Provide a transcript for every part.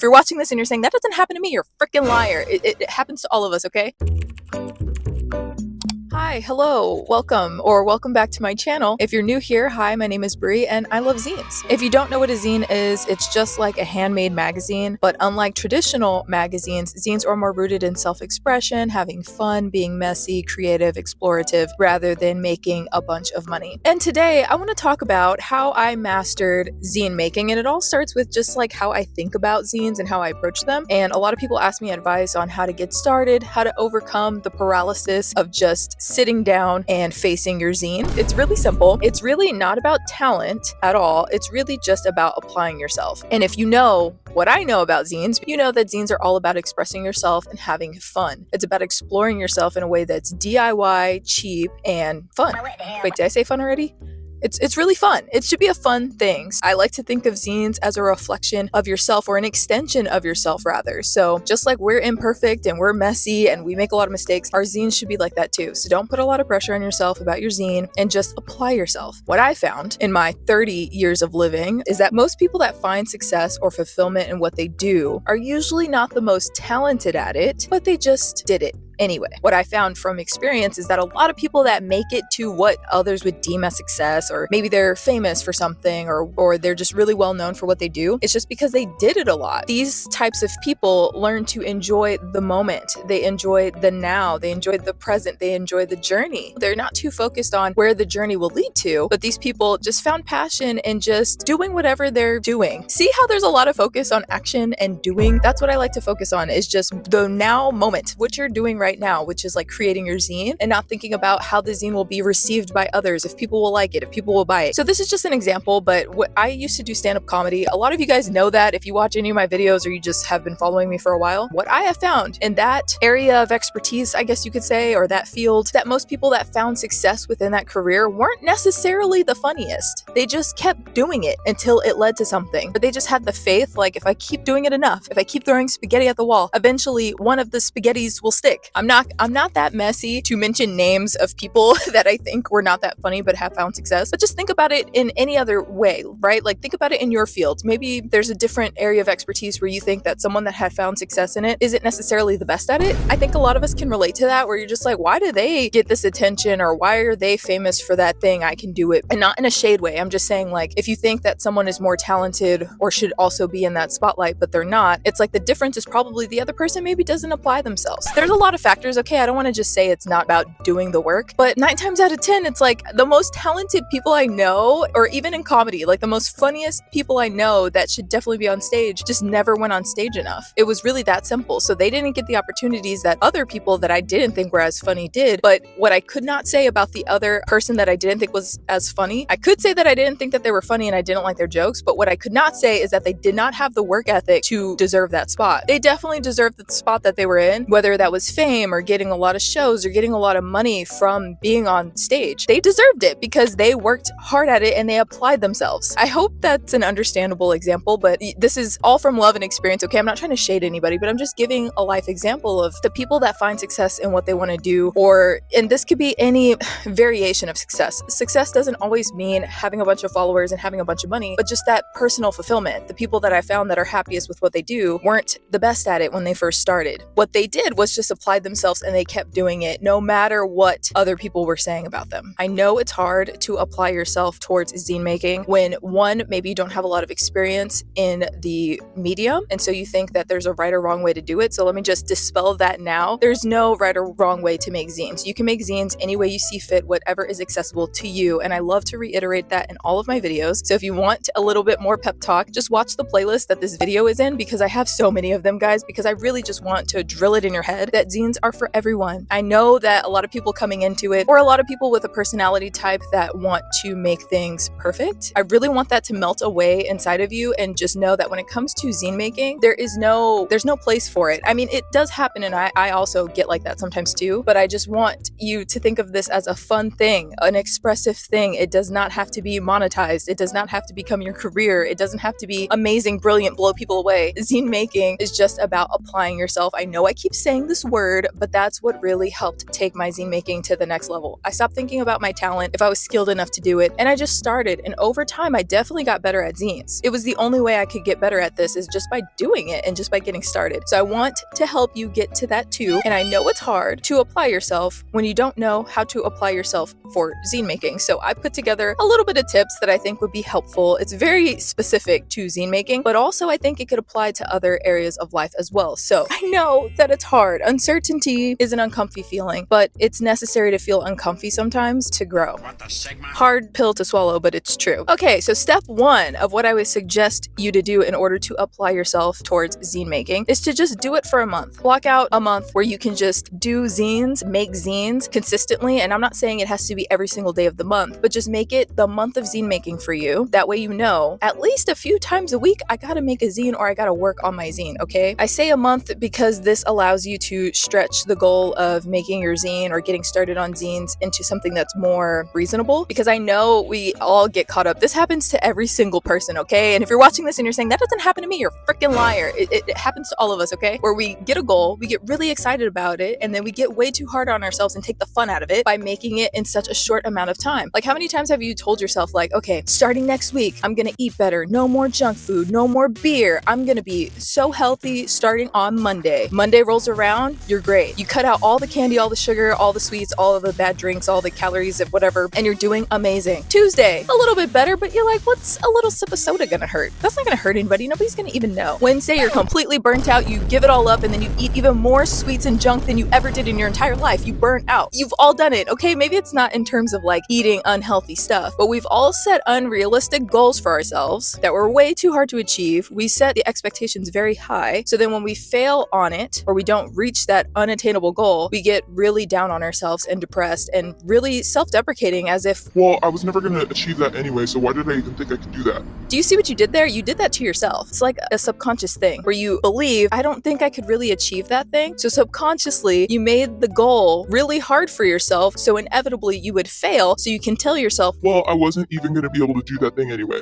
If you're watching this and you're saying, that doesn't happen to me, you're a freaking liar. It happens to all of us, okay? Hi, hello, welcome back to my channel. If you're new here, hi, my name is Bree and I love zines. If you don't know what a zine is, it's just like a handmade magazine, but unlike traditional magazines, zines are more rooted in self-expression, having fun, being messy, creative, explorative, rather than making a bunch of money. And today I want to talk about how I mastered zine making, and it all starts with just like how I think about zines and how I approach them. And a lot of people ask me advice on how to get started, how to overcome the paralysis of just sitting down and facing your zine. It's really simple. It's really not about talent at all. It's really just about applying yourself. And if you know what I know about zines, you know that zines are all about expressing yourself and having fun. It's about exploring yourself in a way that's DIY, cheap, and fun. Wait, did I say fun already? It's really fun. It should be a fun thing. I like to think of zines as a reflection of yourself, or an extension of yourself rather. So just like we're imperfect and we're messy and we make a lot of mistakes, our zines should be like that too. So don't put a lot of pressure on yourself about your zine and just apply yourself. What I found in my 30 years of living is that most people that find success or fulfillment in what they do are usually not the most talented at it, but they just did it anyway. What I found from experience is that a lot of people that make it to what others would deem as success, or maybe they're famous for something, or they're just really well known for what they do, it's just because they did it a lot. These types of people learn to enjoy the moment. They enjoy the now. They enjoy the present. They enjoy the journey. They're not too focused on where the journey will lead to, but these people just found passion in just doing whatever they're doing. See how there's a lot of focus on action and doing? That's what I like to focus on, is just the now moment, what you're doing right now, which is like creating your zine, and not thinking about how the zine will be received by others, if people will like it, if people will buy it. So this is just an example, but what I used to do stand-up comedy. A lot of you guys know that if you watch any of my videos or you just have been following me for a while. What I have found in that area of expertise, I guess you could say, or that field, that most people that found success within that career weren't necessarily the funniest. They just kept doing it until it led to something. But they just had the faith, like, if I keep doing it enough, if I keep throwing spaghetti at the wall, eventually one of the spaghettis will stick. I'm not that messy to mention names of people that I think were not that funny but have found success. But just think about it in any other way, right? Like, think about it in your field. Maybe there's a different area of expertise where you think that someone that had found success in it isn't necessarily the best at it. I think a lot of us can relate to that, where you're just like, why do they get this attention, or why are they famous for that thing? I can do it. And not in a shade way. I'm just saying, like, if you think that someone is more talented or should also be in that spotlight, but they're not, it's like the difference is probably the other person maybe doesn't apply themselves. There's a lot of factors. Okay, I don't want to just say it's not about doing the work, but 9 times out of 10, it's like the most talented people I know, or even in comedy, like the most funniest people I know that should definitely be on stage, just never went on stage enough. It was really that simple. So they didn't get the opportunities that other people that I didn't think were as funny did. But what I could not say about the other person that I didn't think was as funny, I could say that I didn't think that they were funny and I didn't like their jokes, but what I could not say is that they did not have the work ethic to deserve that spot. They definitely deserved the spot that they were in, whether that was fame or getting a lot of shows or getting a lot of money from being on stage. They deserved it because they worked hard at it and they applied themselves. I hope that's an understandable example, but this is all from love and experience, okay? I'm not trying to shade anybody, but I'm just giving a life example of the people that find success in what they want to do, and this could be any variation of success. Success doesn't always mean having a bunch of followers and having a bunch of money, but just that personal fulfillment. The people that I found that are happiest with what they do weren't the best at it when they first started. What they did was just apply themselves, and they kept doing it no matter what other people were saying about them. I know it's hard to apply yourself towards zine making when, one, maybe you don't have a lot of experience in the medium, and so you think that there's a right or wrong way to do it. So let me just dispel that now. There's no right or wrong way to make zines. You can make zines any way you see fit, whatever is accessible to you, and I love to reiterate that in all of my videos. So if you want a little bit more pep talk, just watch the playlist that this video is in, because I have so many of them, guys, because I really just want to drill it in your head that zines are for everyone. I know that a lot of people coming into it, or a lot of people with a personality type that want to make things perfect, I really want that to melt away inside of you, and just know that when it comes to zine making, there's no place for it. I mean, it does happen, and I also get like that sometimes too, but I just want you to think of this as a fun thing, an expressive thing. It does not have to be monetized. It does not have to become your career. It doesn't have to be amazing, brilliant, blow people away. Zine making is just about applying yourself. I know I keep saying this word, hard, but that's what really helped take my zine making to the next level. I stopped thinking about my talent, if I was skilled enough to do it, and I just started. And over time, I definitely got better at zines. It was the only way I could get better at this, is just by doing it and just by getting started. So I want to help you get to that too. And I know it's hard to apply yourself when you don't know how to apply yourself for zine making. So I put together a little bit of tips that I think would be helpful. It's very specific to zine making, but also I think it could apply to other areas of life as well. So I know that it's hard. Uncertainty is an uncomfy feeling, but it's necessary to feel uncomfy sometimes to grow. Hard pill to swallow, but it's true. Okay, so step one of what I would suggest you to do in order to apply yourself towards zine making is to just do it for a month. Block out a month where you can just do zines, make zines consistently. And I'm not saying it has to be every single day of the month, but just make it the month of zine making for you. That way you know at least a few times a week, I gotta make a zine or I gotta work on my zine, okay? I say a month because this allows you to stretch the goal of making your zine or getting started on zines into something that's more reasonable, because I know we all get caught up. This happens to every single person, okay? And if you're watching this and you're saying, that doesn't happen to me, you're a freaking liar. It happens to all of us, okay? Where we get a goal, we get really excited about it, and then we get way too hard on ourselves and take the fun out of it by making it in such a short amount of time. Like, how many times have you told yourself, like, okay, starting next week, I'm gonna eat better, no more junk food, no more beer, I'm gonna be so healthy starting on Monday. Monday rolls around, you're great. You cut out all the candy, all the sugar, all the sweets, all of the bad drinks, all the calories of whatever, and you're doing amazing. Tuesday, a little bit better, but you're like, what's a little sip of soda gonna hurt? That's not gonna hurt anybody. Nobody's gonna even know. Wednesday, you're completely burnt out. You give it all up, and then you eat even more sweets and junk than you ever did in your entire life. You burn out. You've all done it, okay? Maybe it's not in terms of like eating unhealthy stuff, but we've all set unrealistic goals for ourselves that were way too hard to achieve. We set the expectations very high. So then when we fail on it, or we don't reach that unattainable goal, we get really down on ourselves and depressed and really self-deprecating, as if, well, I was never going to achieve that anyway, so why did I even think I could do that? Do you see what you did there? You did that to yourself. It's like a subconscious thing where you believe, I don't think I could really achieve that thing. So subconsciously, you made the goal really hard for yourself, so inevitably you would fail, so you can tell yourself, well, I wasn't even going to be able to do that thing anyway.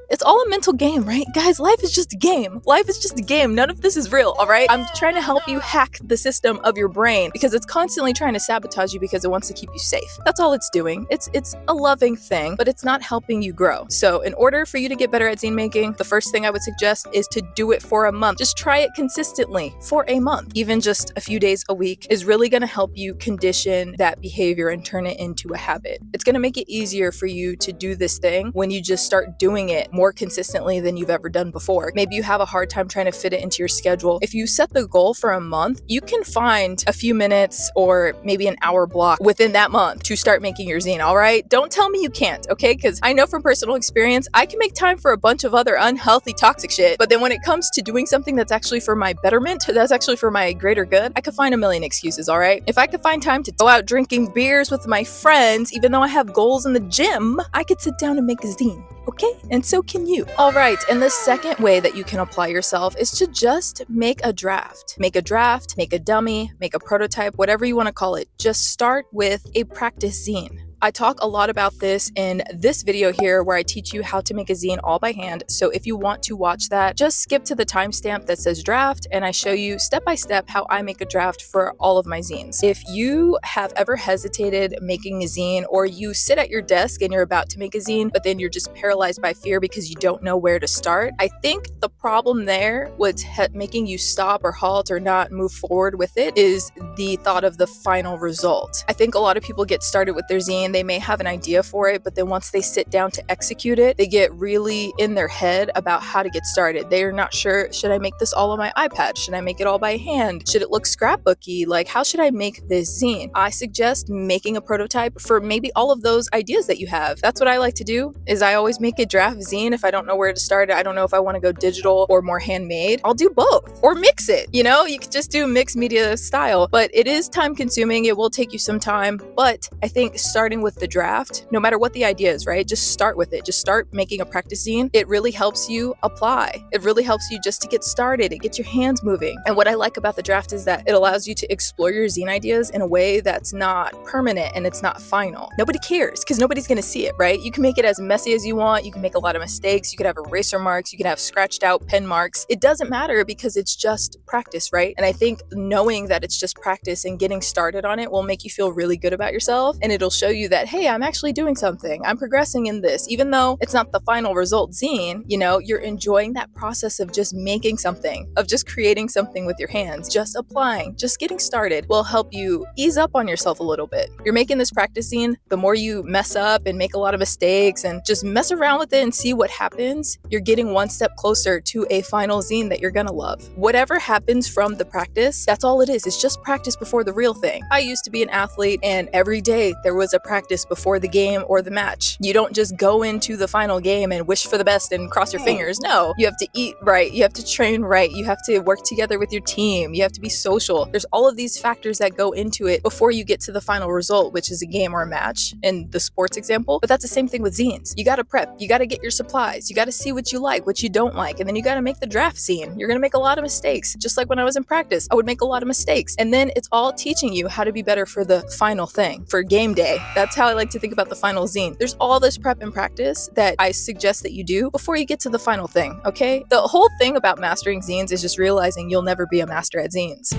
It's all a mental game, right? Guys, life is just a game. Life is just a game. None of this is real, all right? I'm trying to help you hack the system of your brain because it's constantly trying to sabotage you because it wants to keep you safe. That's all it's doing. It's a loving thing, but it's not helping you grow. So in order for you to get better at zine making, the first thing I would suggest is to do it for a month. Just try it consistently for a month. Even just a few days a week is really going to help you condition that behavior and turn it into a habit. It's going to make it easier for you to do this thing when you just start doing it more consistently than you've ever done before. Maybe you have a hard time trying to fit it into your schedule. If you set the goal for a month, you can find a few minutes or maybe an hour block within that month to start making your zine, all right? Don't tell me you can't, okay? Because I know from personal experience, I can make time for a bunch of other unhealthy, toxic shit, but then when it comes to doing something that's actually for my betterment, that's actually for my greater good, I could find a million excuses, all right? If I could find time to go out drinking beers with my friends, even though I have goals in the gym, I could sit down and make a zine. Okay? And so can you. All right, and the second way that you can apply yourself is to just make a draft. Make a draft, make a dummy, make a prototype, whatever you want to call it. Just start with a practice zine. I talk a lot about this in this video here where I teach you how to make a zine all by hand. So if you want to watch that, just skip to the timestamp that says draft and I show you step by step how I make a draft for all of my zines. If you have ever hesitated making a zine, or you sit at your desk and you're about to make a zine, but then you're just paralyzed by fear because you don't know where to start, I think the problem there with making you stop or halt or not move forward with it is the thought of the final result. I think a lot of people get started with their zine, they may have an idea for it, but then once they sit down to execute it, they get really in their head about how to get started. They are not sure, should I make this all on my iPad? Should I make it all by hand? Should it look scrapbooky? Like, how should I make this zine? I suggest making a prototype for maybe all of those ideas that you have. That's what I like to do, is I always make a draft zine if I don't know where to start. I don't know if I want to go digital or more handmade. I'll do both or mix it. You know, you could just do mixed media style, but it is time consuming. It will take you some time, but I think starting starting with the draft, no matter what the idea is, right? Just start with it. Just start making a practice zine. It really helps you apply. It really helps you just to get started. It gets your hands moving. And what I like about the draft is that it allows you to explore your zine ideas in a way that's not permanent and it's not final. Nobody cares because nobody's going to see it, right? You can make it as messy as you want. You can make a lot of mistakes. You could have eraser marks. You can have scratched out pen marks. It doesn't matter because it's just practice, right? And I think knowing that it's just practice and getting started on it will make you feel really good about yourself. And it'll show you that, hey, I'm actually doing something. I'm progressing in this. Even though it's not the final result zine, you know, you're enjoying that process of just making something, of just creating something with your hands, just applying, just getting started will help you ease up on yourself a little bit. You're making this practice zine. The more you mess up and make a lot of mistakes and just mess around with it and see what happens, you're getting one step closer to a final zine that you're gonna love. Whatever happens from the practice, that's all it is. It's just practice before the real thing. I used to be an athlete and every day there was a practice before the game or the match. You don't just go into the final game and wish for the best and cross your fingers. No, you have to eat right. You have to train right. You have to work together with your team. You have to be social. There's all of these factors that go into it before you get to the final result, which is a game or a match in the sports example. But that's the same thing with zines. You got to prep. You got to get your supplies. You got to see what you like, what you don't like. And then you got to make the draft zine. You're going to make a lot of mistakes. Just like when I was in practice, I would make a lot of mistakes. And then it's all teaching you how to be better for the final thing, for game day. That's how I like to think about the final zine. There's all this prep and practice that I suggest that you do before you get to the final thing, okay? The whole thing about mastering zines is just realizing you'll never be a master at zines.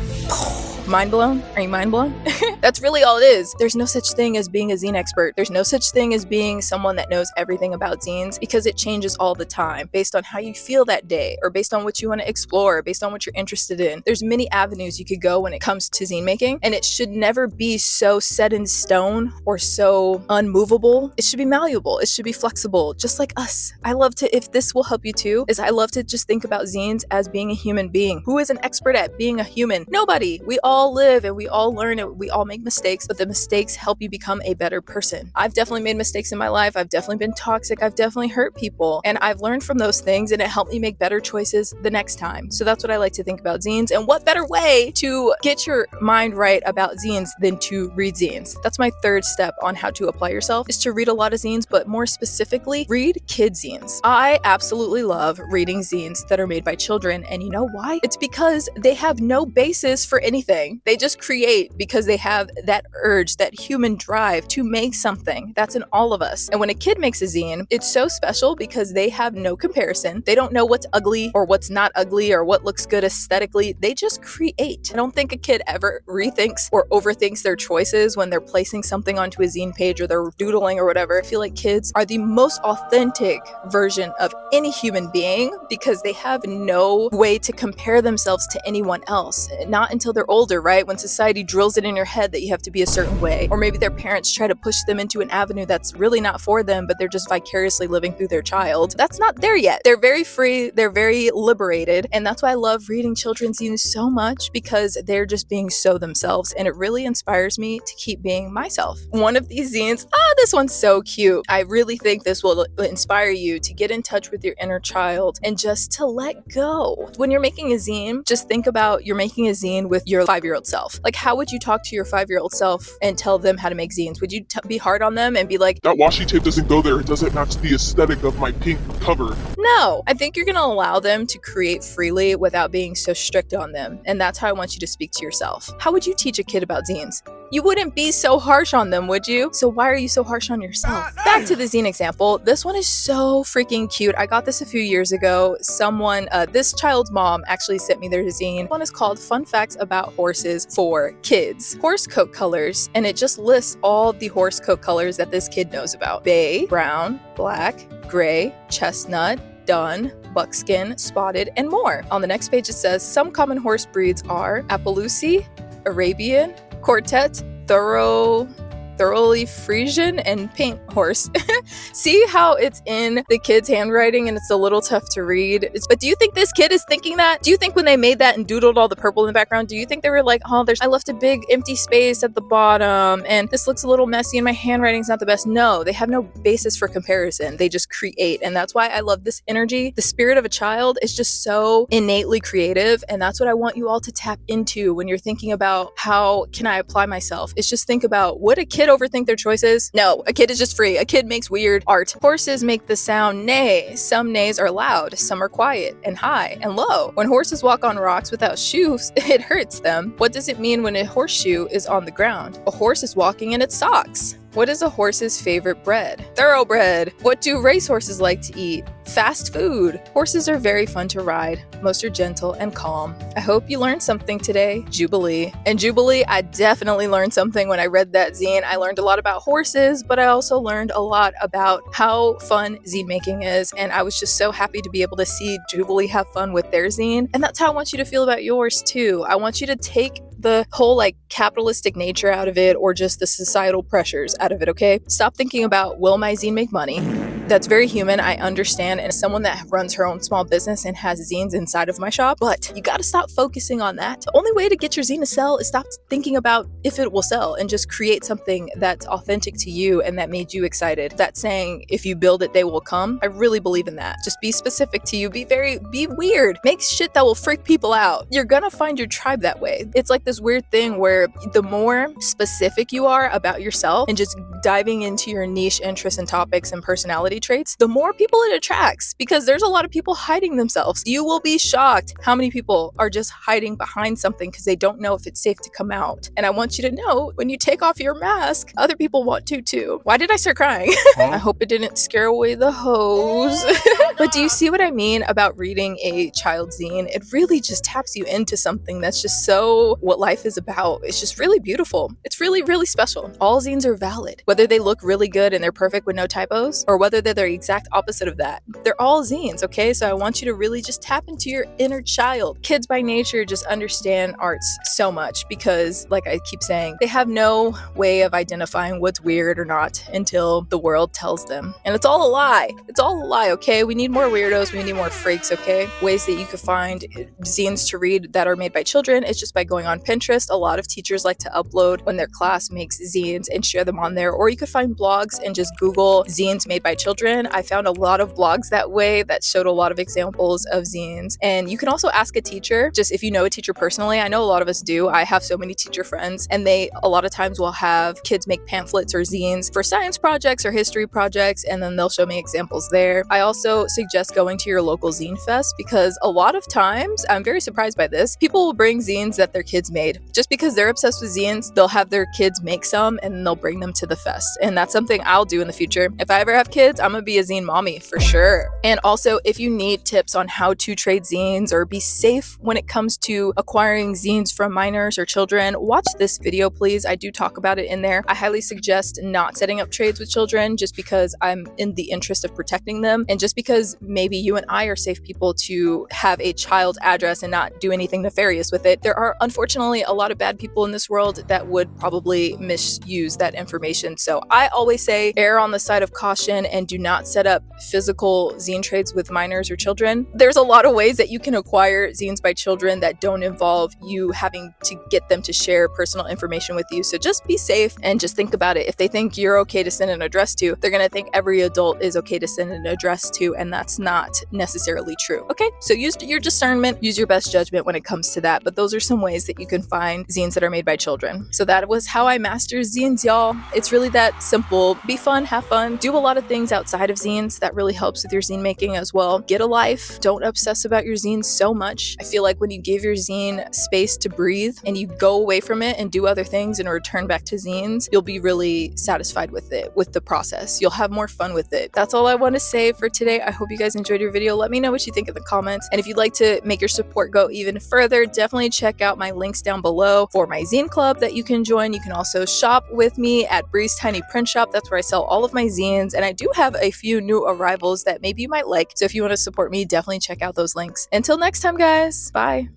Mind blown? Are you mind blown? That's really all it is. There's no such thing as being a zine expert. There's no such thing as being someone that knows everything about zines because it changes all the time based on how you feel that day or based on what you want to explore, based on what you're interested in. There's many avenues you could go when it comes to zine making, and it should never be so set in stone or so unmovable. It should be malleable. It should be flexible, just like us. I love to, if this will help you too, is I love to just think about zines as being a human being. Who is an expert at being a human? Nobody. We all live and we all learn and we all make mistakes, but the mistakes help you become a better person. I've definitely made mistakes in my life. I've definitely been toxic. I've definitely hurt people, and I've learned from those things, and it helped me make better choices the next time. So that's what I like to think about zines. And what better way to get your mind right about zines than to read zines? That's my third step on how to apply yourself, is to read a lot of zines, but more specifically, read kid zines. I absolutely love reading zines that are made by children, and you know why? It's because they have no basis for anything. They just create because they have that urge, that human drive to make something. That's in all of us. And when a kid makes a zine, it's so special because they have no comparison. They don't know what's ugly or what's not ugly or what looks good aesthetically. They just create. I don't think a kid ever rethinks or overthinks their choices when they're placing something onto a zine page or they're doodling or whatever. I feel like kids are the most authentic version of any human being because they have no way to compare themselves to anyone else. Not until they're older, right? When society drills it in your head that you have to be a certain way, or maybe their parents try to push them into an avenue that's really not for them, but they're just vicariously living through their child. That's not there yet. They're very free, they're very liberated, and that's why I love reading children's zines so much, because they're just being so themselves, and it really inspires me to keep being myself. One of these zines, this one's so cute. I really think this will inspire you to get in touch with your inner child and just to let go. When you're making a zine, just think about you're making a zine with your 5-year-old self. Like, how would you talk to your 5-year-old self and tell them how to make zines? Would you be hard on them and be like, That washi tape doesn't go there. It doesn't match the aesthetic of my pink cover. no? I think you're going to allow them to create freely without being so strict on them. And that's how I want you to speak to yourself. How would you teach a kid about zines? You wouldn't be so harsh on them, would you? So why are you so harsh on yourself? Back to the zine example. This one is so freaking cute. I got this a few years ago. This child's mom actually sent me their zine. This one is called Fun Facts About Horses for Kids. Horse coat colors, and it just lists all the horse coat colors that this kid knows about. Bay, brown, black, gray, chestnut, dun, buckskin, spotted, and more. On the next page it says some common horse breeds are Appaloosa, Arabian, Quartet, thoroughly Frisian, and paint horse. See how it's in the kid's handwriting and it's a little tough to read? But do you think this kid is thinking that? Do you think when they made that and doodled all the purple in the background, do you think they were like, I left a big empty space at the bottom and this looks a little messy and my handwriting's not the best? No, they have no basis for comparison. They just create. And that's why I love this energy. The spirit of a child is just so innately creative. And that's what I want you all to tap into when you're thinking about how can I apply myself. It's just think about what a kid kid overthink their choices? No, a kid is just free. A kid makes weird art. Horses make the sound neigh. Some neighs are loud, some are quiet and high and low. When horses walk on rocks without shoes, it hurts them. What does it mean when a horseshoe is on the ground? A horse is walking in its socks. What is a horse's favorite bread? Thoroughbred. What do racehorses like to eat? Fast food. Horses are very fun to ride. Most are gentle and calm. I hope you learned something today. Jubilee. And Jubilee, I definitely learned something when I read that zine. I learned a lot about horses, but I also learned a lot about how fun zine making is. And I was just so happy to be able to see Jubilee have fun with their zine. And that's how I want you to feel about yours too. I want you to take the whole capitalistic nature out of it, or just the societal pressures out of it, okay? Stop thinking about, will my zine make money? That's very human, I understand, and as someone that runs her own small business and has zines inside of my shop, but you gotta stop focusing on that. The only way to get your zine to sell is stop thinking about if it will sell and just create something that's authentic to you and that made you excited. That saying, if you build it, they will come. I really believe in that. Just be specific to you, be weird. Make shit that will freak people out. You're gonna find your tribe that way. It's like this weird thing where the more specific you are about yourself and just diving into your niche interests and topics and personality traits, the more people it attracts, because there's a lot of people hiding themselves. You will be shocked how many people are just hiding behind something because they don't know if it's safe to come out. And I want you to know, when you take off your mask, other people want to too. Why did I start crying? I hope it didn't scare away the hose. But do you see what I mean about reading a child zine? It really just taps you into something that's just so what life is about. It's just really beautiful. It's really, really special. All zines are valid, whether they look really good and they're perfect with no typos, or whether they're the exact opposite of that. They're all zines, okay? So I want you to really just tap into your inner child. Kids by nature just understand arts so much because, like I keep saying, they have no way of identifying what's weird or not until the world tells them. And it's all a lie. It's all a lie, okay? We need more weirdos. We need more freaks, okay? Ways that you could find zines to read that are made by children is just by going on Pinterest. A lot of teachers like to upload when their class makes zines and share them on there. Or you could find blogs and just Google zines made by children. I found a lot of blogs that way that showed a lot of examples of zines. And you can also ask a teacher, just if you know a teacher personally. I know a lot of us do. I have so many teacher friends, and they a lot of times will have kids make pamphlets or zines for science projects or history projects, and then they'll show me examples there. I also suggest going to your local zine fest, because a lot of times, I'm very surprised by this, people will bring zines that their kids made. Just because they're obsessed with zines, they'll have their kids make some and then they'll bring them to the fest. And that's something I'll do in the future. If I ever have kids, I'm gonna be a zine mommy for sure. And also, if you need tips on how to trade zines or be safe when it comes to acquiring zines from minors or children, watch this video, please. I do talk about it in there. I highly suggest not setting up trades with children, just because I'm in the interest of protecting them, and just because maybe you and I are safe people to have a child's address and not do anything nefarious with it. There are unfortunately a lot of bad people in this world that would probably misuse that information. So I always say err on the side of caution and do not set up physical zine trades with minors or children. There's a lot of ways that you can acquire zines by children that don't involve you having to get them to share personal information with you. So just be safe and just think about it. If they think you're okay to send an address to, they're going to think every adult is okay to send an address to, and that's not necessarily true. Okay, so use your discernment, use your best judgment when it comes to that. But those are some ways that you can find zines that are made by children. So that was how I master zines, y'all. It's really that simple. Be fun, have fun, do a lot of things outside of zines. That really helps with your zine making as well. Get a life. Don't obsess about your zines so much. I feel like when you give your zine space to breathe and you go away from it and do other things and return back to zines, you'll be really satisfied with it, with the process. You'll have more fun with it. That's all I want to say for today. I hope you guys enjoyed your video. Let me know what you think in the comments. And if you'd like to make your support go even further, definitely check out my links down below for my zine club that you can join. You can also shop with me at Bree's Tiny Print Shop. That's where I sell all of my zines. And I do have a few new arrivals that maybe you might like. So if you want to support me, definitely check out those links. Until next time, guys. Bye.